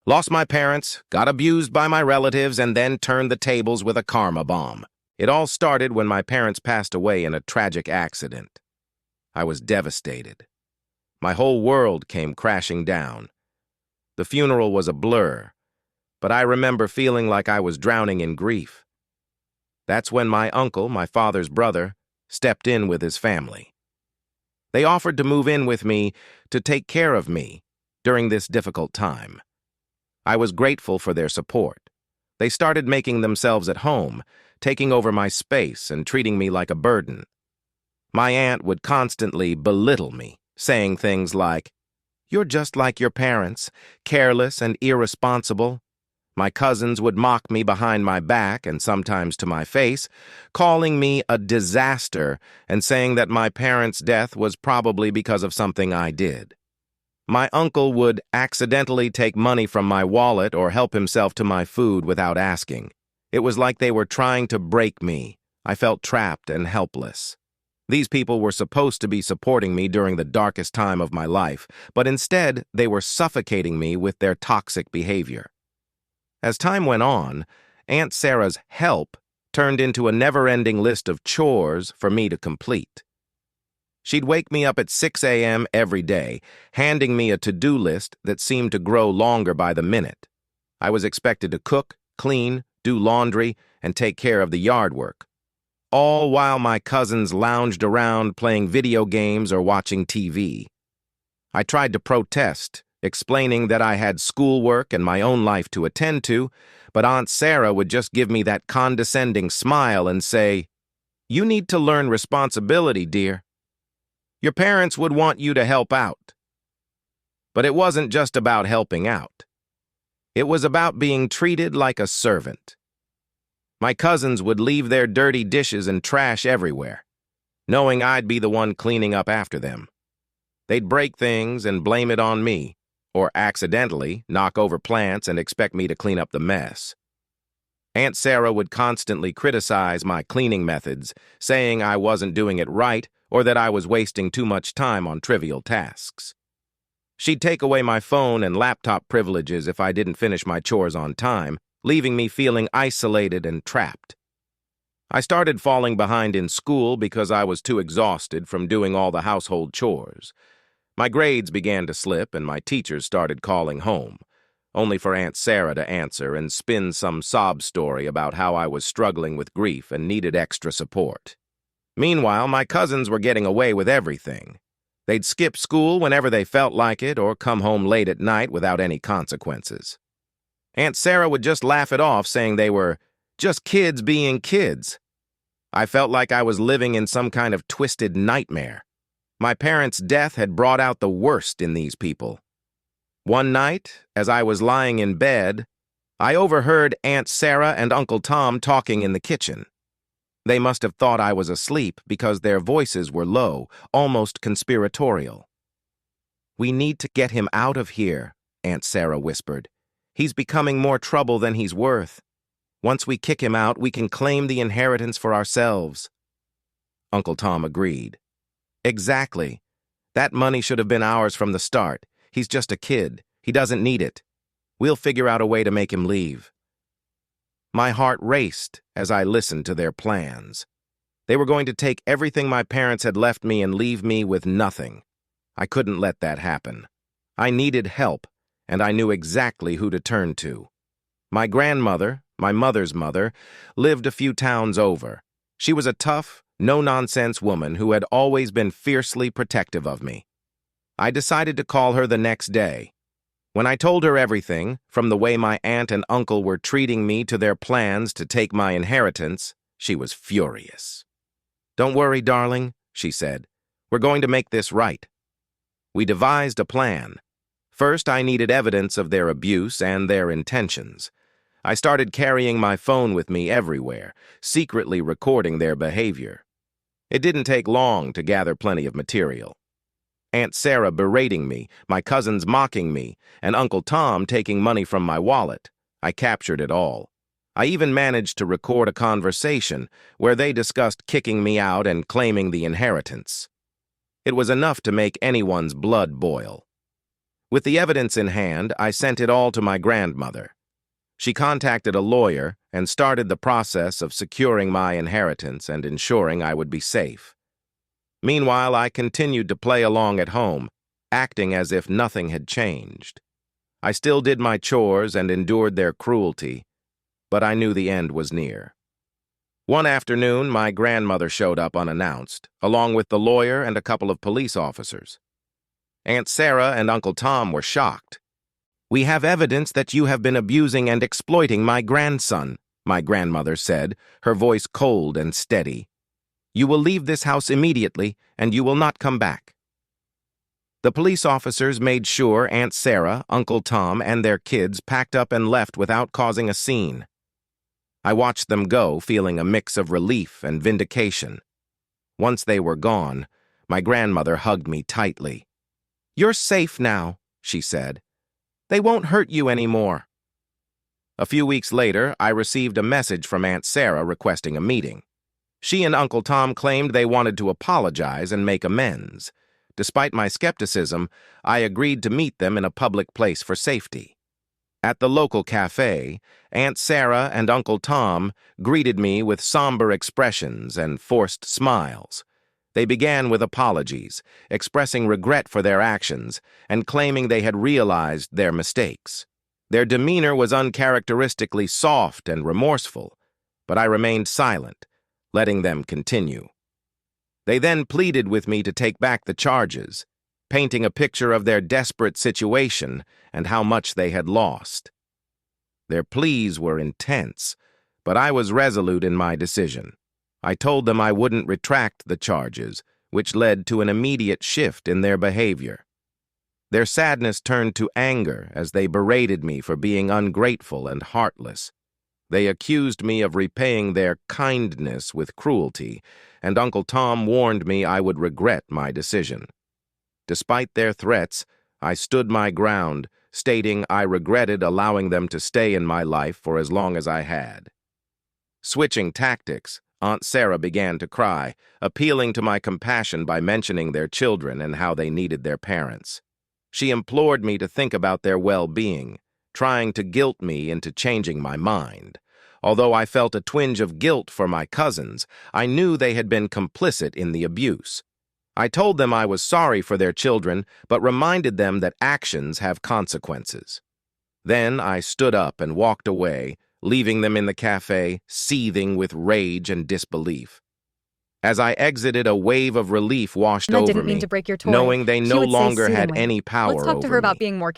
Lost my parents, got abused by my relatives, and then turned the tables with a karma bomb. It all started when my parents passed away in a tragic accident. I was devastated. My whole world came crashing down. The funeral was a blur, but I remember feeling like I was drowning in grief. That's when my uncle, my father's brother, stepped in with his family. They offered to move in with me to take care of me during this difficult time. I was grateful for their support. They started making themselves at home, taking over my space and treating me like a burden. My aunt would constantly belittle me, saying things like, "You're just like your parents, careless and irresponsible." My cousins would mock me behind my back and sometimes to my face, calling me a disaster and saying that my parents' death was probably because of something I did. My uncle would accidentally take money from my wallet or help himself to my food without asking. It was like they were trying to break me. I felt trapped and helpless. These people were supposed to be supporting me during the darkest time of my life, but instead they were suffocating me with their toxic behavior. As time went on, Aunt Sarah's help turned into a never-ending list of chores for me to complete. She'd wake me up at 6 a.m. every day, handing me a to-do list that seemed to grow longer by the minute. I was expected to cook, clean, do laundry, and take care of the yard work, all while my cousins lounged around playing video games or watching TV. I tried to protest, explaining that I had schoolwork and my own life to attend to, but Aunt Sarah would just give me that condescending smile and say, "You need to learn responsibility, dear. Your parents would want you to help out." But it wasn't just about helping out. It was about being treated like a servant. My cousins would leave their dirty dishes and trash everywhere, knowing I'd be the one cleaning up after them. They'd break things and blame it on me, or accidentally knock over plants and expect me to clean up the mess. Aunt Sarah would constantly criticize my cleaning methods, saying I wasn't doing it right or that I was wasting too much time on trivial tasks. She'd take away my phone and laptop privileges if I didn't finish my chores on time, leaving me feeling isolated and trapped. I started falling behind in school because I was too exhausted from doing all the household chores. My grades began to slip and my teachers started calling home, only for Aunt Sarah to answer and spin some sob story about how I was struggling with grief and needed extra support. Meanwhile, my cousins were getting away with everything. They'd skip school whenever they felt like it or come home late at night without any consequences. Aunt Sarah would just laugh it off, saying they were just kids being kids. I felt like I was living in some kind of twisted nightmare. My parents' death had brought out the worst in these people. One night, as I was lying in bed, I overheard Aunt Sarah and Uncle Tom talking in the kitchen. They must have thought I was asleep because their voices were low, almost conspiratorial. "We need to get him out of here," Aunt Sarah whispered. "He's becoming more trouble than he's worth. Once we kick him out, we can claim the inheritance for ourselves." Uncle Tom agreed. "Exactly. That money should have been ours from the start. He's just a kid. He doesn't need it. We'll figure out a way to make him leave." My heart raced as I listened to their plans. They were going to take everything my parents had left me and leave me with nothing. I couldn't let that happen. I needed help, and I knew exactly who to turn to. My grandmother, my mother's mother, lived a few towns over. She was a tough, no-nonsense woman who had always been fiercely protective of me. I decided to call her the next day. When I told her everything, from the way my aunt and uncle were treating me to their plans to take my inheritance, she was furious. "Don't worry, darling," she said. "We're going to make this right." We devised a plan. First, I needed evidence of their abuse and their intentions. I started carrying my phone with me everywhere, secretly recording their behavior. It didn't take long to gather plenty of material. Aunt Sarah berating me, my cousins mocking me, and Uncle Tom taking money from my wallet. I captured it all. I even managed to record a conversation where they discussed kicking me out and claiming the inheritance. It was enough to make anyone's blood boil. With the evidence in hand, I sent it all to my grandmother. She contacted a lawyer and started the process of securing my inheritance and ensuring I would be safe. Meanwhile, I continued to play along at home, acting as if nothing had changed. I still did my chores and endured their cruelty, but I knew the end was near. One afternoon, my grandmother showed up unannounced, along with the lawyer and a couple of police officers. Aunt Sarah and Uncle Tom were shocked. "We have evidence that you have been abusing and exploiting my grandson," my grandmother said, her voice cold and steady. "You will leave this house immediately, and you will not come back." The police officers made sure Aunt Sarah, Uncle Tom, and their kids packed up and left without causing a scene. I watched them go, feeling a mix of relief and vindication. Once they were gone, my grandmother hugged me tightly. "You're safe now," she said. "They won't hurt you anymore." A few weeks later, I received a message from Aunt Sarah requesting a meeting. She and Uncle Tom claimed they wanted to apologize and make amends. Despite my skepticism, I agreed to meet them in a public place for safety. At the local cafe, Aunt Sarah and Uncle Tom greeted me with somber expressions and forced smiles. They began with apologies, expressing regret for their actions and claiming they had realized their mistakes. Their demeanor was uncharacteristically soft and remorseful, but I remained silent, letting them continue. They then pleaded with me to take back the charges, painting a picture of their desperate situation and how much they had lost. Their pleas were intense, but I was resolute in my decision. I told them I wouldn't retract the charges, which led to an immediate shift in their behavior. Their sadness turned to anger as they berated me for being ungrateful and heartless. They accused me of repaying their kindness with cruelty, and Uncle Tom warned me I would regret my decision. Despite their threats, I stood my ground, stating I regretted allowing them to stay in my life for as long as I had. Switching tactics, Aunt Sarah began to cry, appealing to my compassion by mentioning their children and how they needed their parents. She implored me to think about their well-being, trying to guilt me into changing my mind. Although I felt a twinge of guilt for my cousins, I knew they had been complicit in the abuse. I told them I was sorry for their children, but reminded them that actions have consequences. Then I stood up and walked away, leaving them in the cafe, seething with rage and disbelief. As I exited, a wave of relief washed over me, Didn't mean to break your toy. knowing they She no would say longer had soothingly, any power "Let's talk to over her about me. being more